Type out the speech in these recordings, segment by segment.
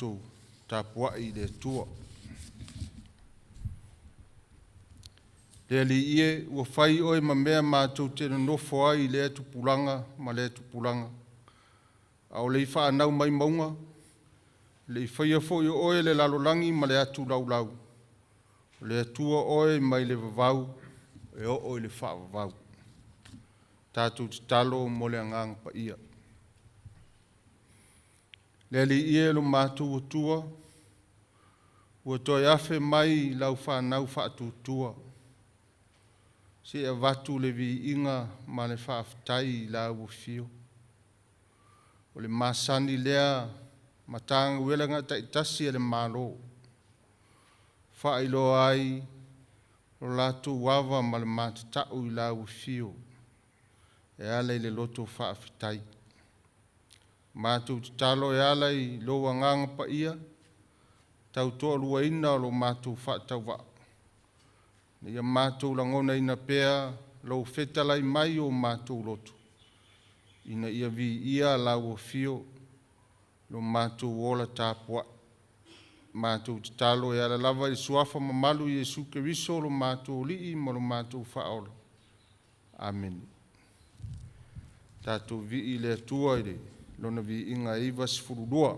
mātou tāpua I le tua. Le li ie ua whai oi ma mea mātou te nofo ai le tupulanga ma le tupulanga. Au le wha anau mai maunga, le whaia fo I oe le lalolangi ma le atu laulau. Le atua oe mai le vavau, e o oe le wha vavau. Tātou te talo mo le angang pa ia. Le li ie lo mātou atua, ua toi afe mai lau whanau whaatutua. Se a watu le vi inga ma le whaafitai la ua fio. O le masani lea matanga welanga taitasi e le malo. Whailo ai o latu wawa ma le matatau I la ua fio. E ale le loto whaafitai. Mātou te talo e ala I loa nganga pa ia, tau toa lua ina o lo mātou whaatau wa. Ia mātou langona ina pēa, lau whetalai mai o mātou loto. Ina ia vi ia lau o fio, lo mātou ola tāpua. Mātou te talo e ala lava I suafa mamalu Iesu Keriso lo mātou lii ma lo mātou whaola. Amen. Tātou vi I le atua I le. Lona vi inga iwa sifurudua.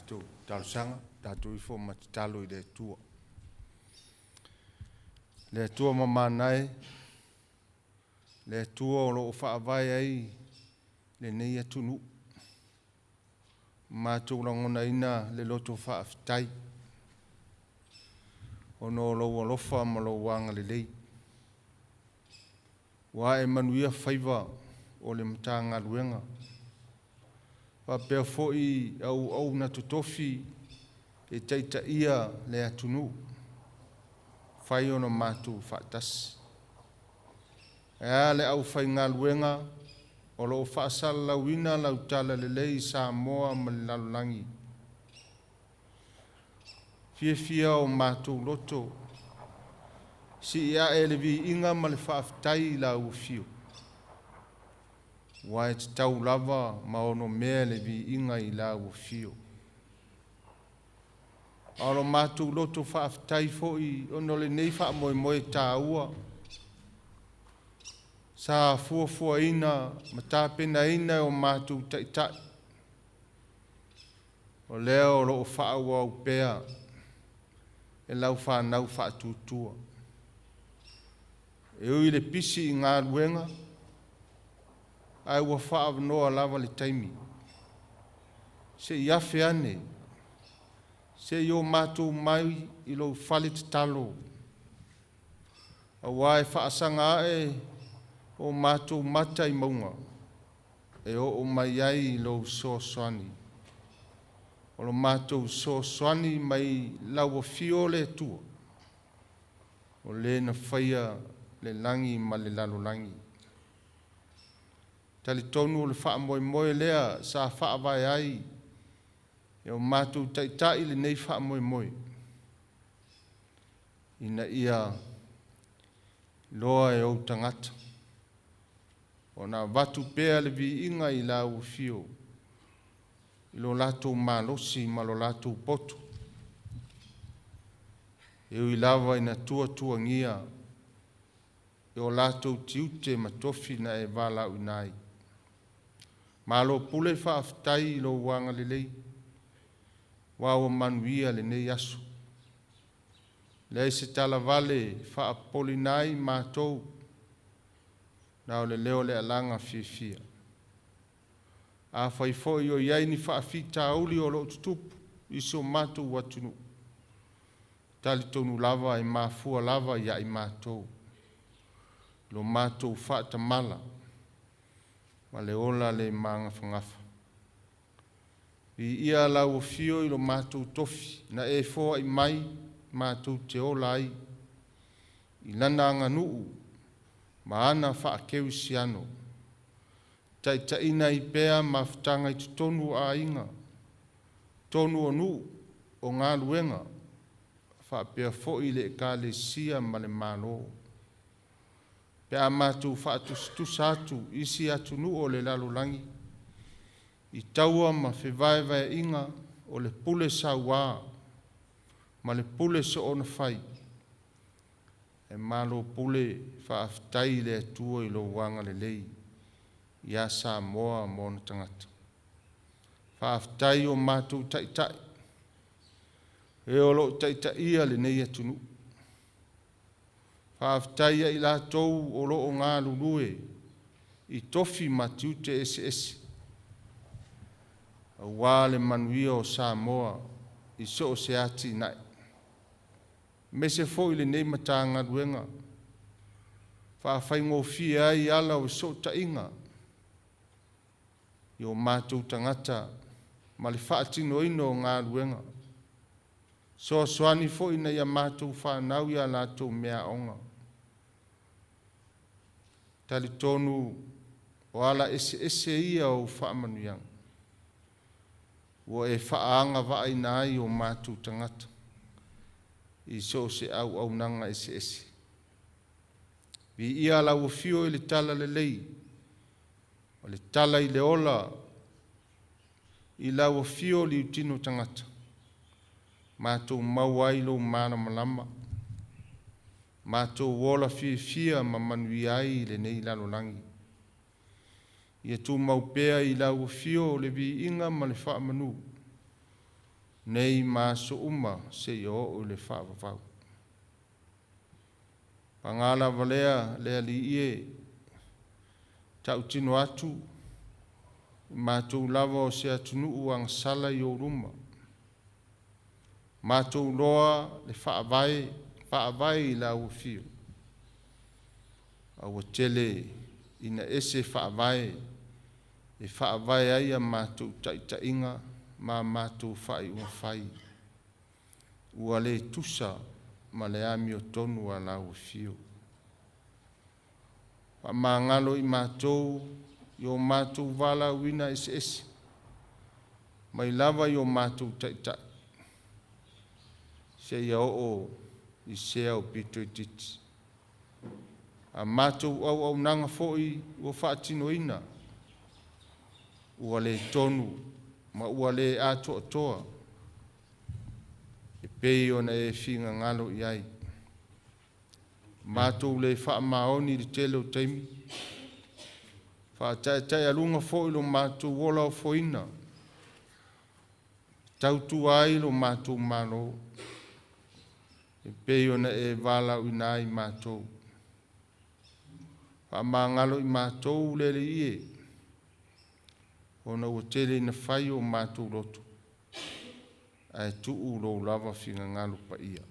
tātou talosanga, tātou I fo matitalo I le tua. Le tua mamanae, le tua o lo whaavai ai, le nei atunu. mātou langona ina le loto whaafitai. Ono lo alofa ma lo wanga le lei. Wa e manuia whaiva o le matanga luenga. Wa pea foi au na tutofi e taita ia le atunu. Whai ono mātou whaatasi. E ale au whai ngā luenga o lo whaasala lauina lau tala le lei sa moa ma le lalulangi. Fia o mātou loto. Si ia e le vi inga ma le whaafitai la ufio. Wa e te tau lava ma ono mea le vi inga i la ufio. Alo mātou loto whaafitai foi ono le nei wha moe tā ua. Sa fua ina ma tā pena ina o mātou taitai. O leo lo o wha ua au pea. E lau whanau whaatutua. E ui le pisi i ngā luenga, ai ua whaavanoa lava le taimi. Se iafe ane, se i o mātou mai i lo whale te talo. A wae whaasanga e o mātou mata i maunga, e o mai ai i lo soaswani. O lo mātou soaswani mai lau o fio le tua. O le na whaia le langi ma le lalulangi. Tali tonu o le wha moe lea sa wha vai ai. E o mātou taitai le nei wha moe. Ina ia loa e o tangata. O na watu pea le vi inga i la u fio. I lo lato malosi ma lo lato poto. E ui lava ina tua ngia. E o lato tiute ma tofi na e wala unai. Ma lo pule whaafitai i lo wanga le lei. Wawa manuia le nei asu. Le se tala vale whaapolinai mātou. Nao le leo le alanga fia. A whaifoi o iai ni whaafita auli o lo tutupu. Iso mātou watunu. Tali tonu lava e mafua lava ia i mātou. Lo mātou whaata mala. Ma le ola le manga whangafa. I ia lau o fio i lo mātou tofi. Na e fōa i mai mātou te ola ai. I lana anga nuu. Ma ana whaakeu si ano. Ta ina i pea mafutanga i tonu a inga. Tonu o nuu o ngā luenga. Whaapea fōi le ka le sia ma le malo. Pea mātou whaatustus atu isi atu nu o le lalulangi. I taua ma whewaiwai inga o le pule sa wā. Ma le pule sa ona whai. E malo pule whaafitai le atua i lo wanga le lei. Ia sa moa mona tangata. Whaafitai o mātou taitai. E o lo taitai ia le nei atunu. Whaafitai i la tou o lo o ngā lulue. I tofi matiute ese. A wale manuia o Samoa. I so se ati nai. Me se fo i le nei matanga luenga. Whaafai ngofia i ala o so ta inga. I o mātou tangata. Ma le whaatino ino o ngā luenga. So swani fo ina ia mātou whanau ia lātou mea onga. Tali tonu o ala ese ia o whaamanuiang. O e whaanga vai nai o mātou tangata. I so se au nanga ese. Vi ia la o fio i le tala le lei. O le tala i le ola. I la o fio li utino tangata. Mātou mauai lo mana malama. Mātou wola fia ma manui ai le nei lalolangi. Ia tu maupea i la o fio le vi inga ma le wha manu. Nei māso uma se i o le wha wawau. Pangala valea le ali ie tau tino atu. Mātou lava o se atunuu ang sala i o ruma. Mātou loa le whaavai i la uwhio. Awa tele ina ese whaavai ai a mātou taitainga ma mātou whai ua whai. Ua le tusa ma le ami o tonu a la uwhio. Wa mangalo i mātou yo mātou wala wina ese. Mai lava yo mātou taitai. Se ia o i sea o pito i titi. A mātou au nanga foi ua whaatino ina. Ua le tonu, ma ua le ato atoa. E pei ona e whinga ngalo i ai. Mātou le wha maoni li tele o teimi. Wha tai alunga foi lo mātou wola o foina. Tautu ai lo mātou malo. E pei ona e wala uina i mātou. Wha ngalo i mātou le ie. Ona ua tele na whai o mātou roto. Ai tuu lo lava whinga ngalo pa ia.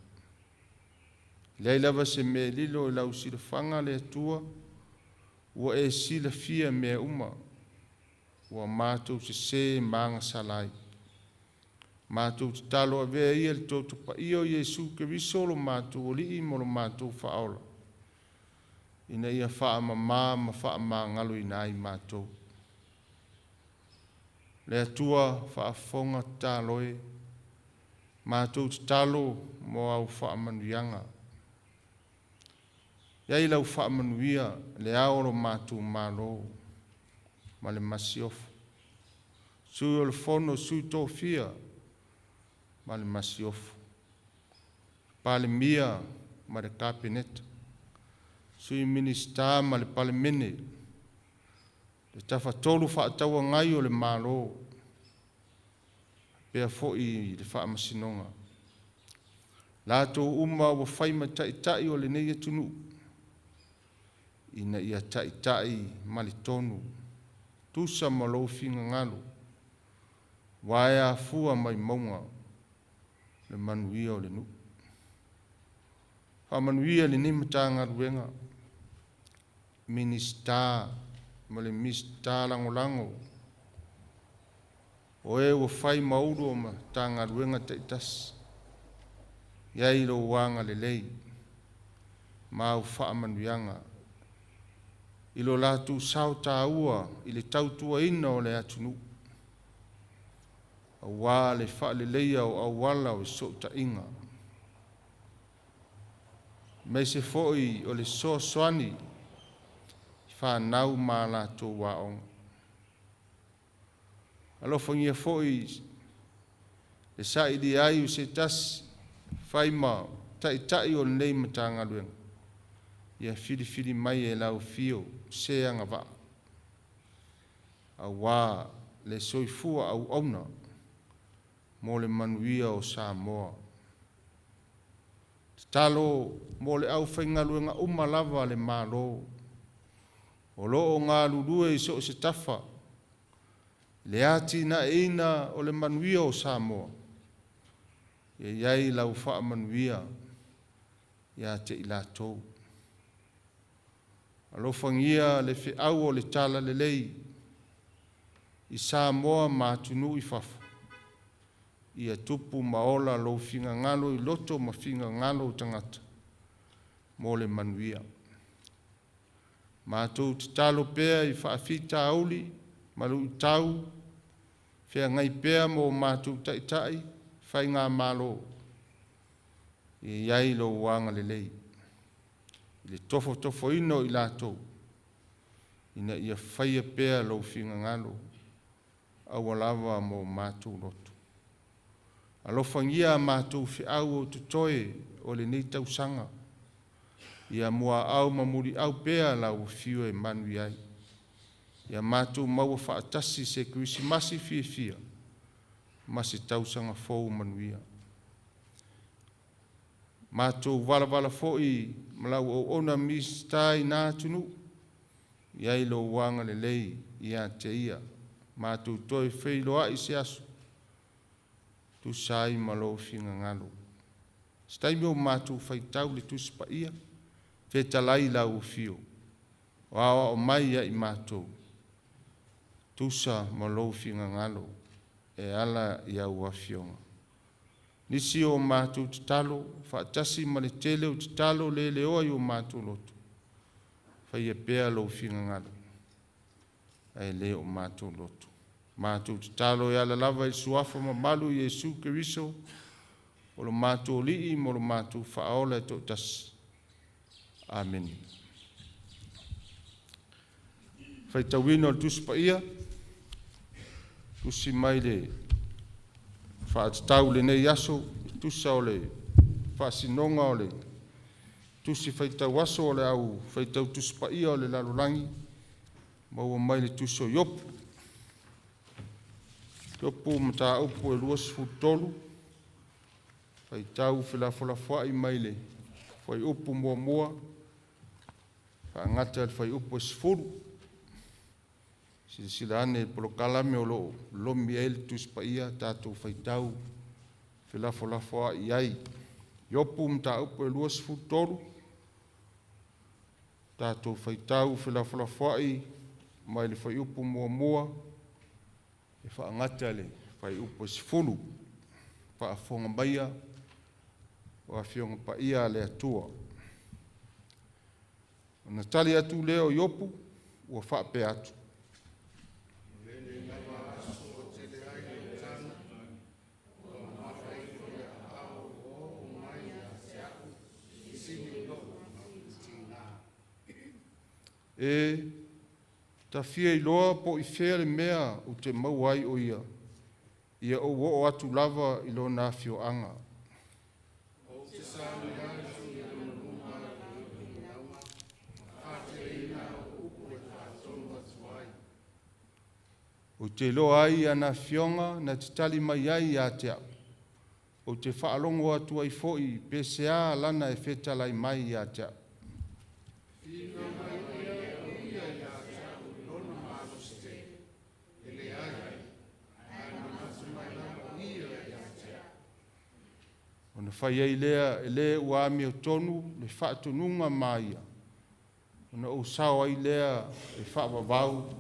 Lei lava se me lilo i lau sila whanga le atua. Ua e sila fia mea uma. Ua mātou se maanga salai. Mātou te talo a vea ia le tōtu pa ia o Jesu ke viso lo mātou o lii mo lo mātou whaola. Ina ia wha ma ngalo ina ai mātou. Le atua wha fonga taloe. Mātou te talo mo au wha manuianga. Iai lau wha manuia le aoro mātou malo. Ma le masiofu. Sui o le fono sui tō fia. Ma le masiofu. Pale mia ma le kapineta. Sui minista ma le pale mene. Le tafa tolu wha ataua ngai o le malo. Pea foi le wha masinonga. Lato uma wa whaima tai o le neia tunu. Ina ia tai ma le tonu. Tusa ma lo finga ngalo. Waia fua mai maunga. Le manuia o le nu. Ha manuia le nimatanga ruenga. Minista ma le mista lango. O e ua whai mauru o ma tanga ruenga te itas. Iai lo wanga le lei. Mau wha manuianga. Ilo latu sao ta ua i le tautua ina o le atunu. A wā le wha le leia o awala o so ta inga. Me se foi o le so soani. Wha nau mā latu waong. Alo whangia foi le sa i di ai u se tas whaima tai o nei matanga luenga. Ia whiri mai e lau fio se anga wa. A wā le soifua au auna mo le manuia o Samoa. Talo mo le au whaingaluenga umalava le malo. O loo ngā lulue i so se tafa. Le ati na eina o le manuia o Samoa. Ia iai lau wha manuia. Ia te ilatou. Alofangia le fe au o le tala le lei. I Samoa mātunu i fafu. Ia tupu maola lo finga ngalo i loto ma finga ngalo tangata. Mo le manuia. Mātou te talo pea i whaafita auli. Malu i tau. Fea ngai pea mo mātou taitai. Whai ngā malo. I iai lo wanga le lei. I le tofo ino i lātou. Ina ia whaia pea lo finga ngalo. Awa lava mo mātou loto. Alofangia mātou fi au o tutoe o le nei tausanga. Ia mua au mamuri au pea lau fio e manu iai. Ia mātou maua whaatasi se kuisi masi fia. Masi tausanga fau manuia. Mātou wala foi malau o ona mistai nā tunu. Iai lo wanga le lei ia te ia. mātou toi wheiloa I se asu, tu sai malo finga ngalo. Stai mo mātou whaitau le tu sipa ia, whetalai la ufio, wawa o mai I mātou, tu sa malo finga ngalo, e ala ia ua fionga. Nisi o mātou titalo, whaatasi ma le tele o titalo le leo I o mātou lotu. Whai e pēa lo finga ngalo. Ai le o mātou lotu. Mātou titalo e ala lava I suafa ma malu Yesu Keriso, o lo mātou lii mo lo mātou whaola e tō tasi. Amen. Whai tawino al tuspa ia, tusi mai le whaatitau le nei aso, tusa o le whaasinonga o le tusi whaitau aso o le au whaitau tuspa ia o le lalolangi, maua mai le tuso yopu. Yopu mata upu e luas futolu, whaitau whilafolafua I mai le whai upu mua mua, whaangata le whai upu e sifuru, sila ane polokalame o lo lomi e le tuspa ia tātou whaitau whilafolafua I ai. Yopu mta upu e luas futolu, tātou whaitau whilafolafua I mai le whai upu mua mua, e whaangata le whai upu e sifuru, whaafonga maia, o a fionga pa ia le atua. O na tali atu leo yopu, ua whaape atu. E ta fia I loa po I fea le mea o te mauai o ia. Ia o atu lava I lo na fio anga. O te loa ai ana fionga na te tali mai ai a te au. O te whaalongo atu ai foi PCA lana e whetalai mai a te au. O na whai ei lea e le ua mi o tonu le whaatonunga maia. O na usao ai lea e whaavavau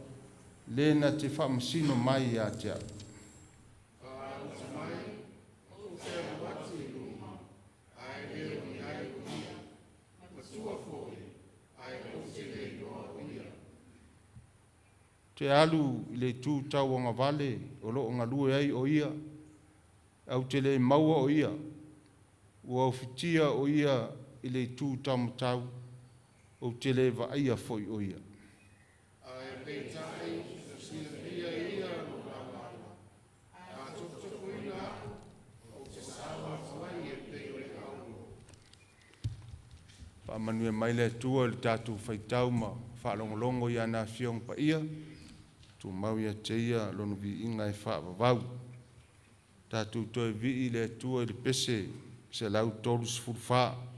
le na te whaamasino mai a te au. Te alu I le tū tau o ngā vale o lo ngā lue ai o ia, au te le maua o ia, ua ufitia o ia I le tū tau, o te le vaia foi o ia. Whaamanue mai le tua le tātou whaitau ma whaalongolongo I ana fiong pa ia, tu mau ia te ia lonu vi inga e whaavavau. Tātou toi vi I le tua I le pese se lau tolu sifurwha.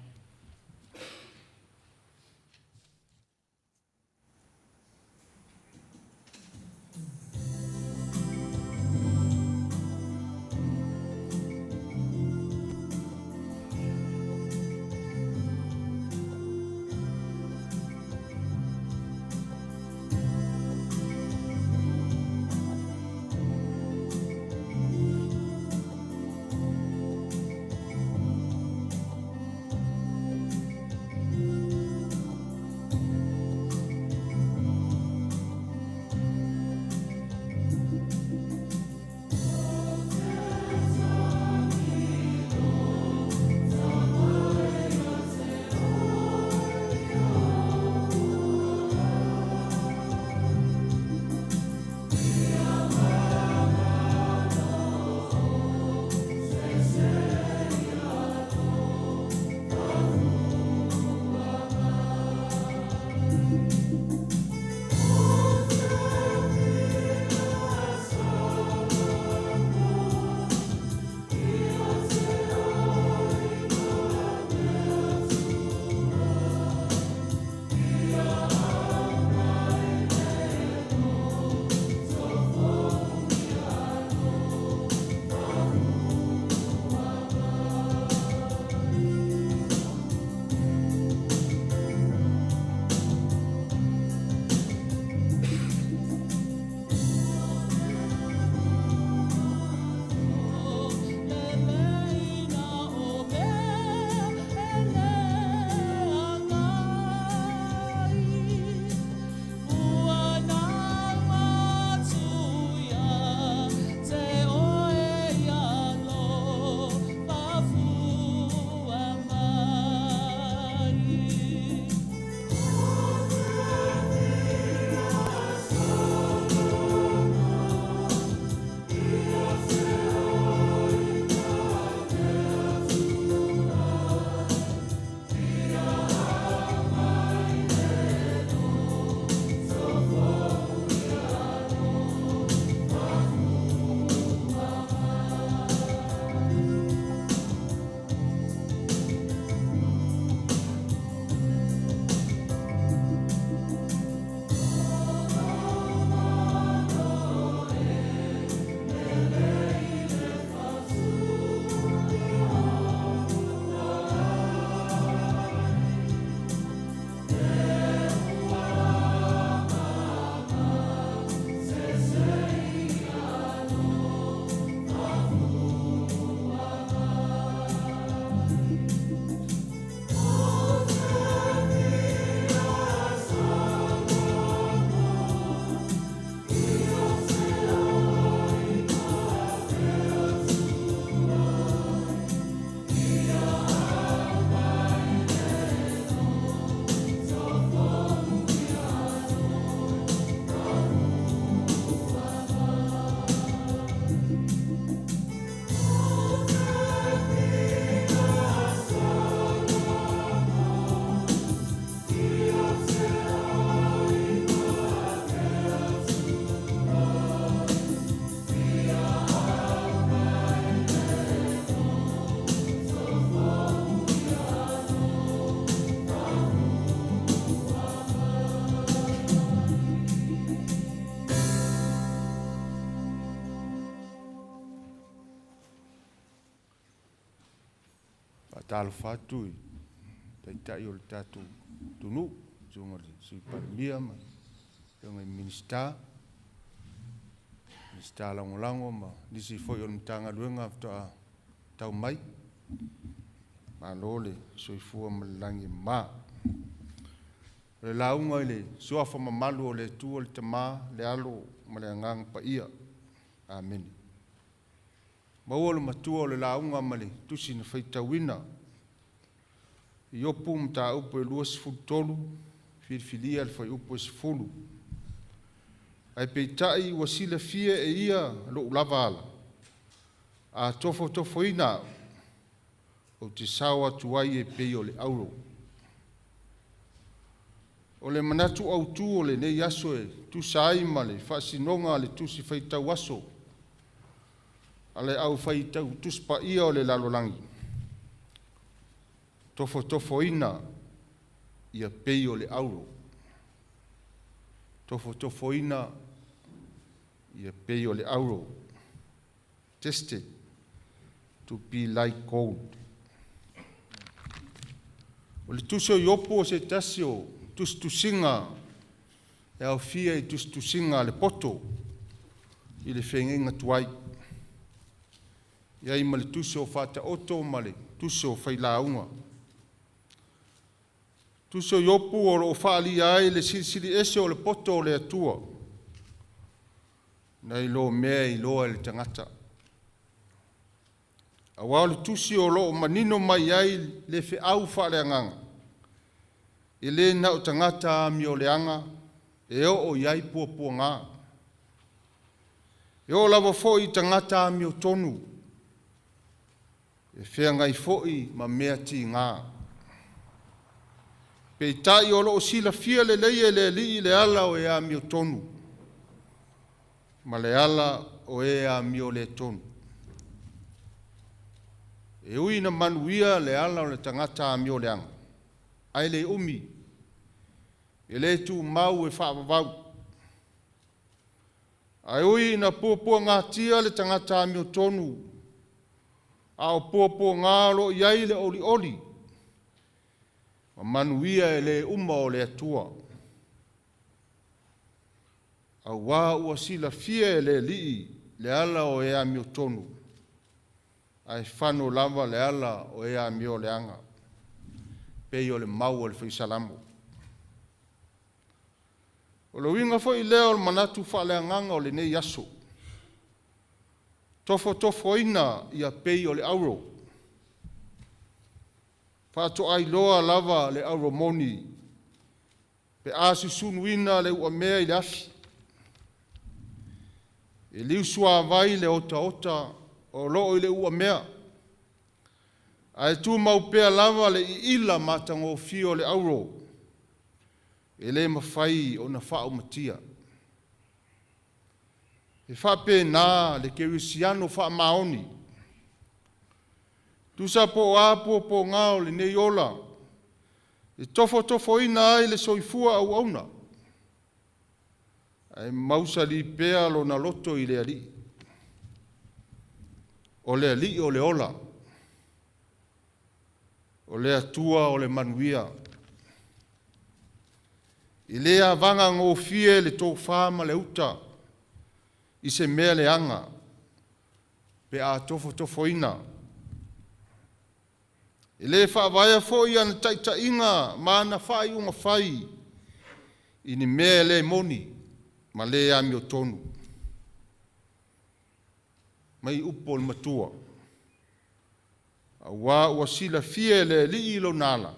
talo fatu tai o le tatu tunu sunga le sui palimia ma ngai minista lango ma nisi foi o mtanga luenga ta tau mai ma lole sui fua malangi ma le launga le soafa mamalu o le tu o le tama le alo ma le ngang pa ia amen mawolo matua le launga ma le tusi na faitawina iopu mta upo e luas futolu filfilia le fai upo e sifulu ai peitai wasila fie e ia lo ulavala a tofo ina o te sawa tuai e pei o le auro o le manatu au tu o le nei aso e tu sai ma le whaasinonga le tusi faitau aso ale au faitau tuspa ia o le lalolangi tofo ina ia pei o le auro tofo ina ia pei o le auro tested to be like gold o le tuso iopo o se tasio tustusinga e au fia i tustusinga le poto i le whengenga tuai ia ima le tuso o fata oto ma le tuso o whailaunga tuso iopo o lo whaali ai le silisili ese o le poto o le atua nei lo mea i loa le tangata a wao le tusi o lo manino mai ai le fe au whaale anganga e le na o tangata mi o leanga e o iai pua ngā e o lava foi tangata mi o tonu e whea ngai foi ma mea ti ngā pe tai o lo sila fia le leie le li le ala o ea mi o tonu ma le ala o ea mi o le tonu e ui na manuia le ala o le tangata mi o leanga ai le umi e le tu mau e whaavavau ai ui na pua ngā tia le tangata mi o tonu a o pua ngā lo iai le oli ma manuia e le uma o le atua a wā ua sila fia e le lii le ala o ea mi o tonu ai whano lava le ala o ea mi o le anga pei o le mau o le whaisalamu o le winga fo i leo le manatu whaaleanganga o le nei aso tofo ina ia pei o le auro whaato ai loa lava le auro moni pe asu sunuina le ua mea i le afi e liu sua vai le ota o loo i le ua mea ai tu mau pea lava le ila matango fio le auro e le mawhai o na whao matia e whape nā le kerisiano wha maoni tu sa po a po ngao le nei ola e tofo ina ai le soifua au auna ai mausa li pea lo na loto i le ali o le ali o le ola o le atua o le manuia i le avanga ngō fie le tō whāma le uta i se mea le anga pe a tofo ina i le whaavaya fo i ana taita inga maana whai unga whai i ni mea le moni ma le ami o tonu mai upo le matua a wā ua sila fie le li ilo nala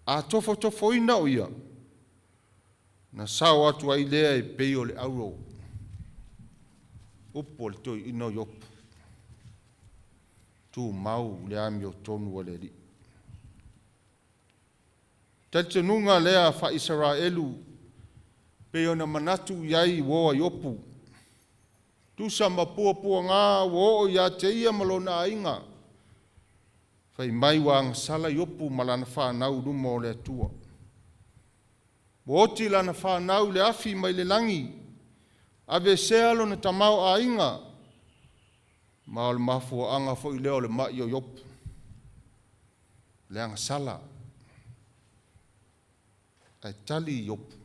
a tofo ina o ia na sao atu ai lea e pei o le auro upo le toi ino yopu tu mau le ami o tonu o le li tatanunga lea fa Israelu pei ona manatu iai woa yopu tu sa mapua ngā wo ia te ia malona ainga fai mai wang sala yopu malana whanau rumo le atua Boti lana whanau le afi mai le langi, ave sealo na tamau a inga, ma o le mafua anga fo i leo le mai o yopu. le anga sala ai tali iopu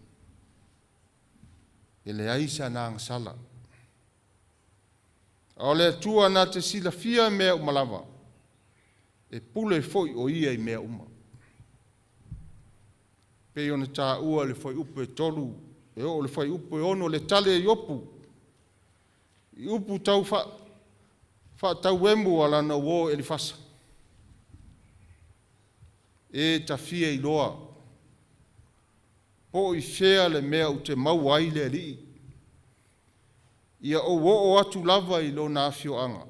e le aisa na anga sala o le atua na te sila fia mea umalawa e pule foi o ia i mea uma pe ona tā ua le foi upu e tolu e o le foi upu e ono le tale i opu i upu tau fa tau emu ala na wo e li fasa e ta fia i loa po i fea le mea u te mau ai le li ia o wo atu lava i lo na afio anga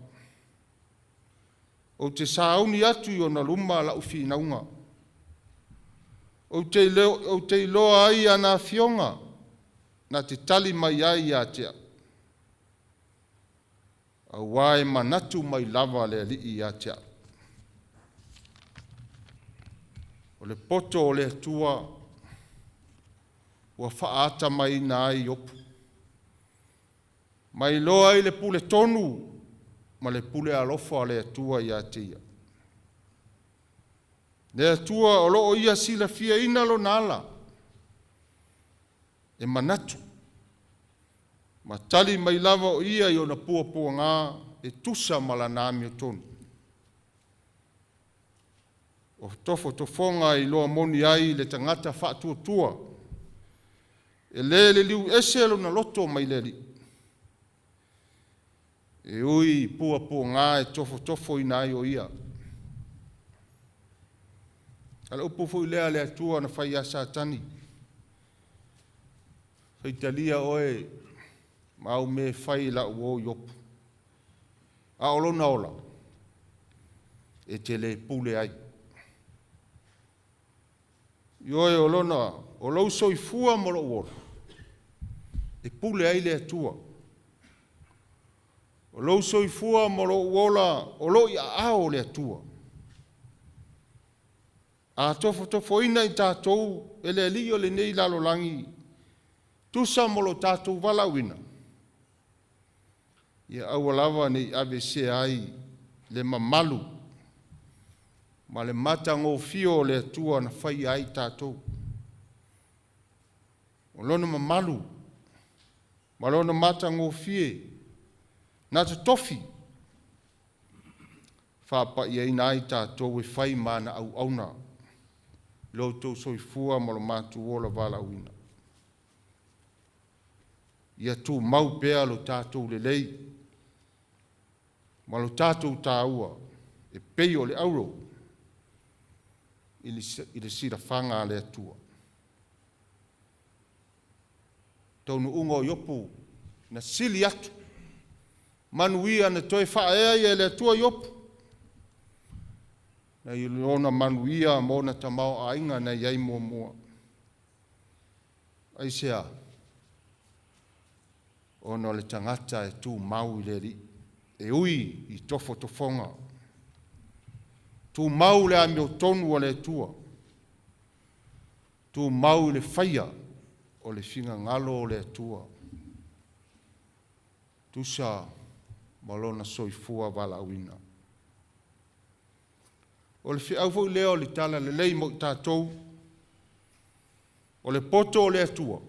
o te sauni atu i ona luma la ufi naunga o te loa ai ana fionga na te tali mai ai a tea a wae manatu mai lava le li i a tea o le poto o le atua ua whaata mai na ai opu mai loa i le pule tonu ma le pule alofa le atua i a tea le atua o loo ia sila fia ina lo nala e manatu ma tali mai lava o ia i ona pua ngā e tusa malanami o tonu o tofo tofonga i loa moni ai le tangata whaatua e le liu ese lo na loto mai le li e ui pua ngā e tofo ina ai o ia ala upu fui lea le atua na whai asa tani whai talia oe mau me whai la uo yopu a olona ola e te le pule ai ioe olona o lau soifua molo uola e pule ai le atua o lau soifua molo uola o lo i ao le atua a tofo ina i tātou e le li o le nei lalo langi tusa molo tātou walawina ia aua lava nei ave se ai le mamalu ma le mata ngō fio le atua na whai ai tātou o lona mamalu ma lona mata ngō fie na te tofi whapa i aina ai tātou e whai mana au auna lo tau soifua ma lo matu ola wala uina. Ia tu mau pea lo tātou le lei, ma lo tātou tāua, e pei o le auro, i le sira whanga le atua. Taunu ungo yopu, na sili atu, manuia na toi whaea ia le atua yopu, na i lona manuia mona tamau ainga na iai mua. Ai sea, ono le tangata e tu mau i le ri, e ui i tofo tofonga. Tu mau le amio tonu o le tua. Tu mau le whaia o le finga ngalo o le tua. Tu sa malona soifua wala uina. O le whiau leo le tala le lei mo tātou, o le poto o le atua,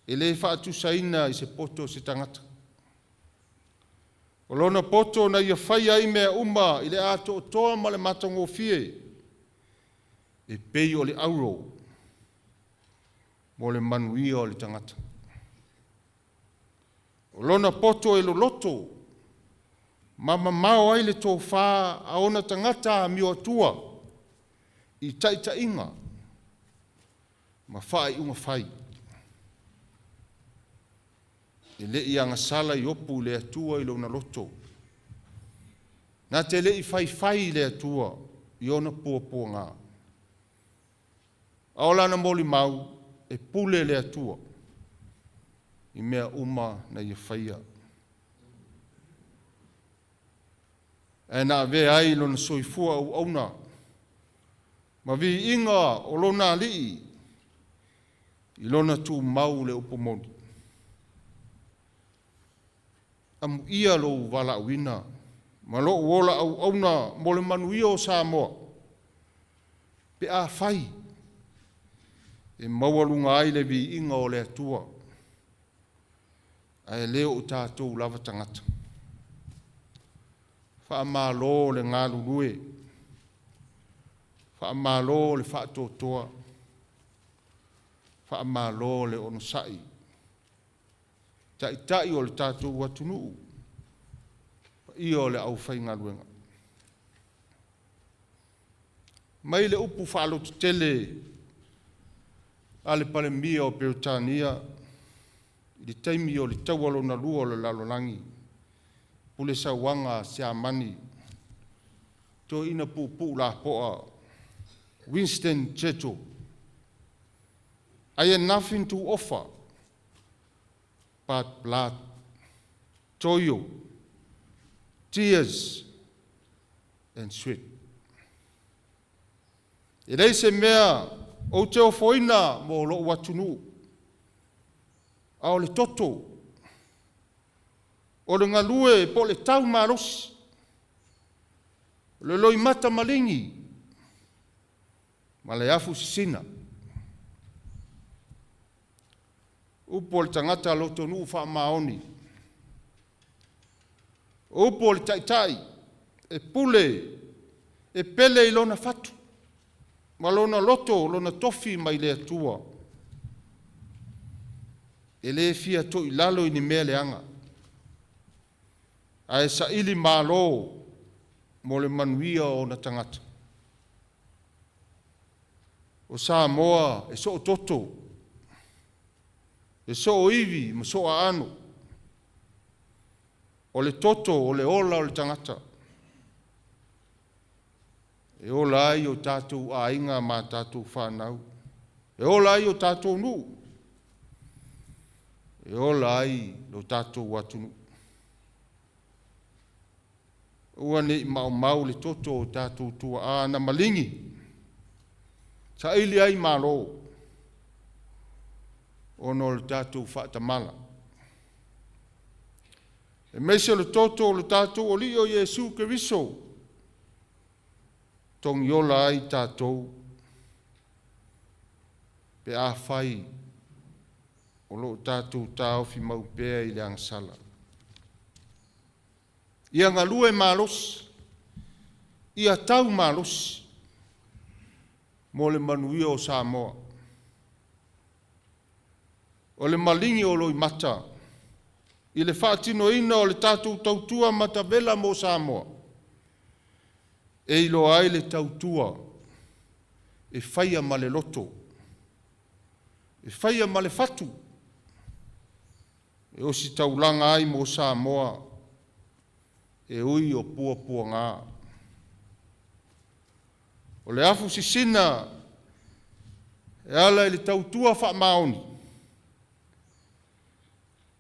e le whaatu saina i se poto se tangata. O lona poto na ia whai ai mea uma i le ato o toa ma le matango fie, e pei o le auro, mo le manuia o le tangata. O lona poto e lo loto, mama mao ai le tō whā a ona tangata a mio atua i taita inga ma whai unga whai. E le i anga sala i opu le atua i lona loto. Nā te le i whai le atua i ona pua ngā. Aolana moli mau e pule le atua i mea uma na i whaia. E nā ve ai lona soifua au auna. Ma vi inga o lona lii i lona tu mau le upomoni. Amu ia lo wala awina. Ma lo uola au auna mo le manuia o Samoa. Pe a fai. E maualunga ai le vi inga o le atua. Ai leo o tātou lava tangata. Wha malo le ngā lulue. Wha malo le wha totoa. Wha malo le onusai. Tai o le tātou watunu. I o le au whai ngā luenga. Mai le upu whaalo tele ale pale mia o Peutania. I taimi o le taualo na lua o le lalolangi. Pule sa wanga sia mani. To ina pu la poa. Winston Churchill. I had nothing to offer but blood, toil, tears, and sweat. E rei se mea o te ofoina mo lo watunu. A o le toto. O le ngalue po le tau marosi. Le loi mata malingi. Ma le afu sisina. Upo le tangata loto nuu wha maoni. Upo le taitai. E pule. E pele i lona fatu. Ma lona loto, lona tofi mai le atua. E le fia to i lalo i ni mea le anga. A e sa ili malo mo le manuia o na tangata. O sa moa e so o toto. E so o iwi, ma so a ano. O le toto, o le ola o le tangata. E ola ai o tātou a inga ma tātou whanau. E ola ai o tātou nu. E ola ai o tātou watunu. Ua ne mau le toto o tātou tua a na malingi. Sa ili ai malo. Ono le tātou whaatamala. E meise le toto o le tātou o li o Jesu Keriso. Tong yola ai tātou. Pe a whai. O lo tātou tāo fi mau pēa i le angasala. Ia ngalue malos. Ia tau malos. Mo le manuia o Samoa. O le malingi o loi mata. I le whaatino ina o le tātou tautua matavela mo Samoa. E ilo ai le tautua. E whaia ma le loto. E whaia ma le fatu. E o si taulanga ai mo Samoa. E ui o pua ngā. O le afu sisina. E ala i le tautua wha maoni.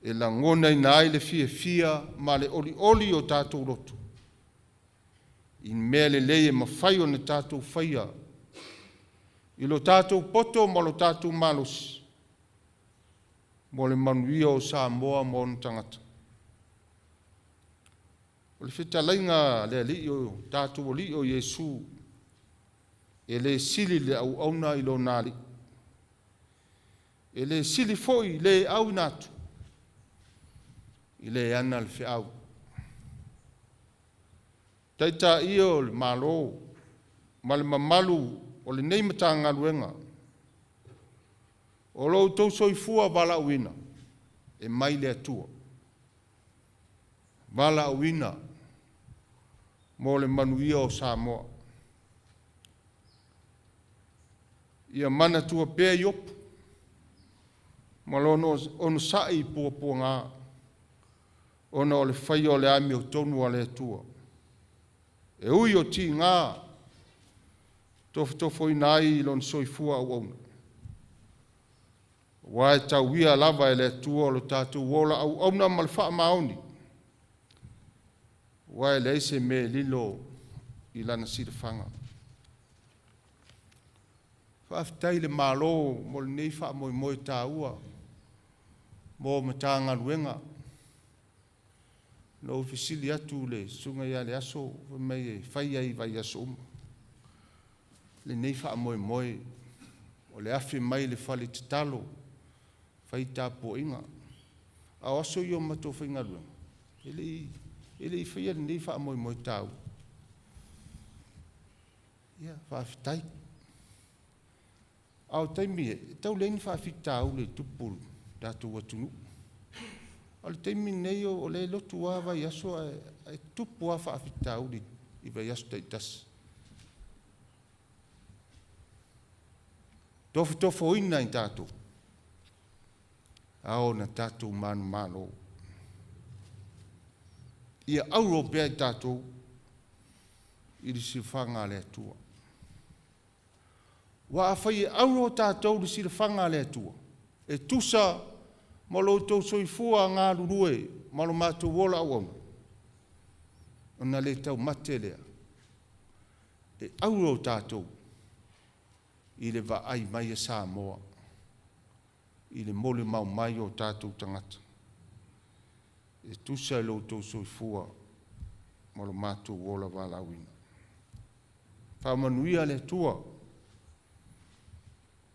E la ngona ina ai le fia ma le oli o tātou lotu. I mea le leie ma whai o ne tātou whaia. I lo tātou poto ma lo tātou malos. Mo le manuia o Samoa mo na tangata. O le whita lainga le li o tātou o li o Jesu. E le sili le au auna i lo nāli. E le sili foi le au natu. I le ana le whiau. Taita iyo le malo. Ma le mamalu o le neimata ngā luenga. O lo tau soifua wala uina. E mai le atua. Wala uina. Mo le manuia o Samoa. Ia mana tua pēa iopu. Ma lo ono sai pua ngā. Ono le whai o le ami o tonu a le atua. E ui o ti ngā. Tofo i nai lon soifua au auna. Wae tau wia lava e le atua o lo tātou wola au auna ma le wha maoni. Wae le ise me lilo i lana sirifanga. Whaafitai le malo mo le nei wha moi tā ua. Mo matanga luenga. No fisili atu le sunga ia le aso mei e whai ai vai aso uma. le nei faamoemoe o le afe mai le fale tatalo faitapoʻiga ao aso i o matou faigaluega e leʻi faia lenei faamoemoe tau ia faafetai ao taimi e tauleni faafitau le tupu tatou atunuu o le taimi nei o le lotu ā vai aso ae tupu a faafitau i vai aso taʻitasi tofitofoina i tatou a ona tatou manumalo ia auro pea i tatou i le silafaga a le atua ua afai e auro tatou le silafaga a le atua e tusa ma loutou soifua galulue ma lo matou ola auauna ona lē taumate lea e auro tatou i le vaai mai e Samoa i le mole maumai o tatou tagata e tusa e loutou soifua ma lo matou ola valauina faamanuia le atua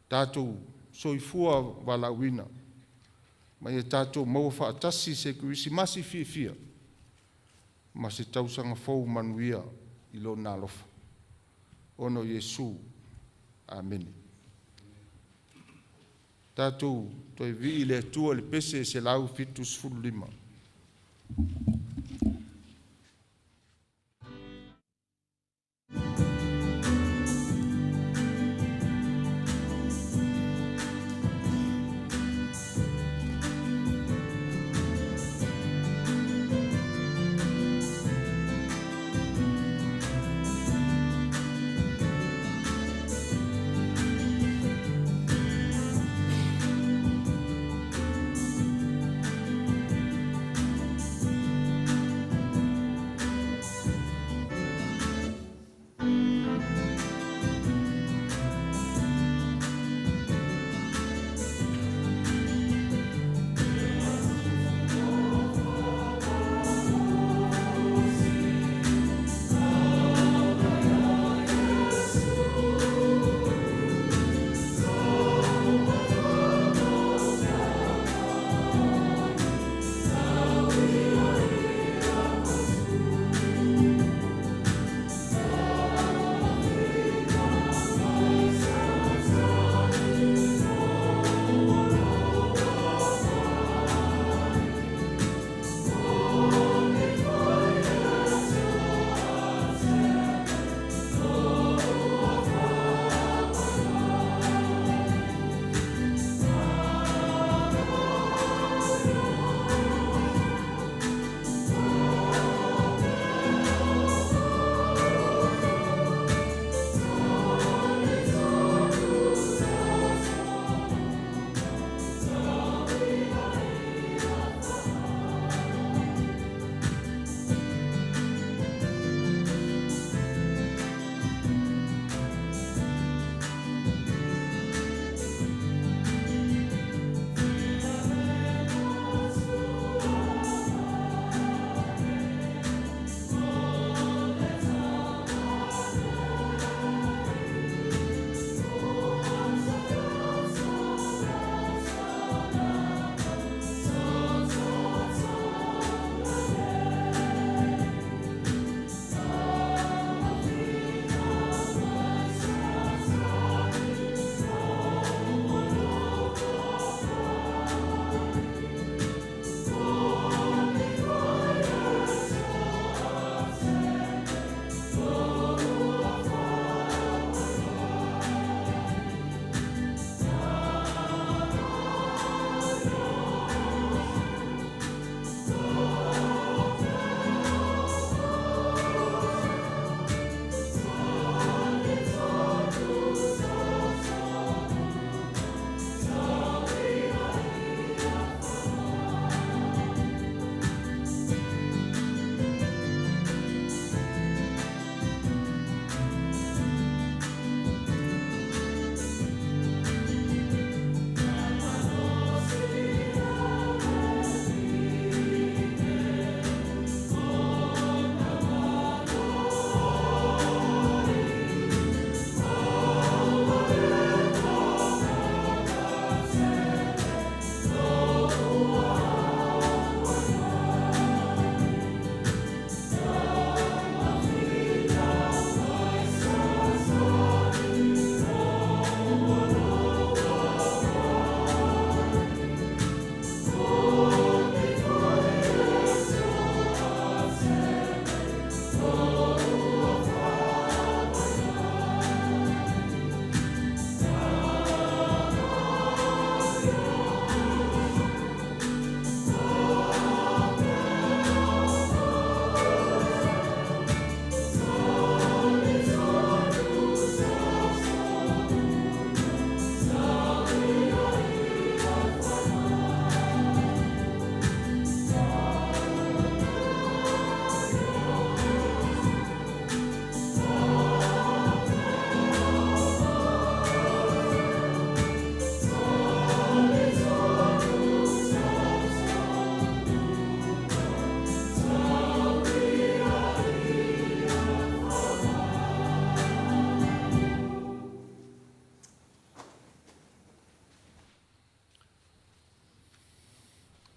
tatou soifua valauina mai e tatou maua faatasi se kirisimasi fiafia ma se tausaga fou manuia i lona alofa ona o iesu amene tatou toe vii le atua le pese e se lau fitu sefululima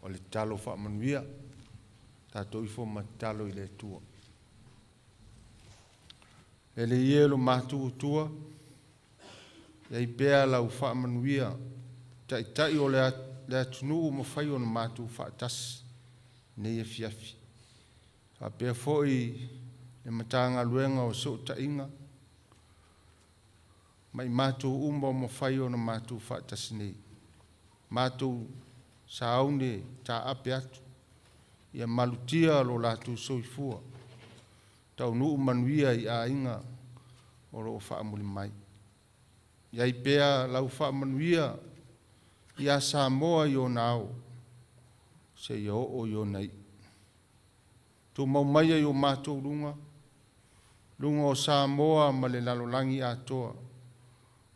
o le talo whaamanuia, tātou i fo matalo i le tua. E le ielo mātu tua, i pēa lau whaamanuia, tai o le atunu ma whai o na mātu whaatas, nei e fiafi. A pēa foi le matanga luenga o so ta inga, mai mātou umba ma whai o na mātu whaatas nei. Mātou saune ta ape atu, ia malutia lo lātou soifua, tau nuu manuia i a inga o lo whaamuli mai. Iai pēa lau whaamanuia i a Samoa i o nao, se i o i o nei. Tu mau mai i o mātou lunga o Samoa ma le lalolangi atoa,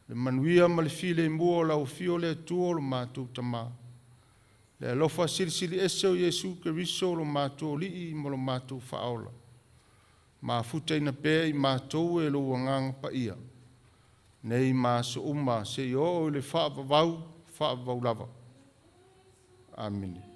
le manuia ma le file mua lau fio le tuo lo mātou tama, le alofa sirisiri eseo Jesu Keriso lo mātou lii mo lo mātou whaola, ma futa ina pē i mātou e lo wangang pa ia, nei ma so uma se i o le whaavavau lava. Amen.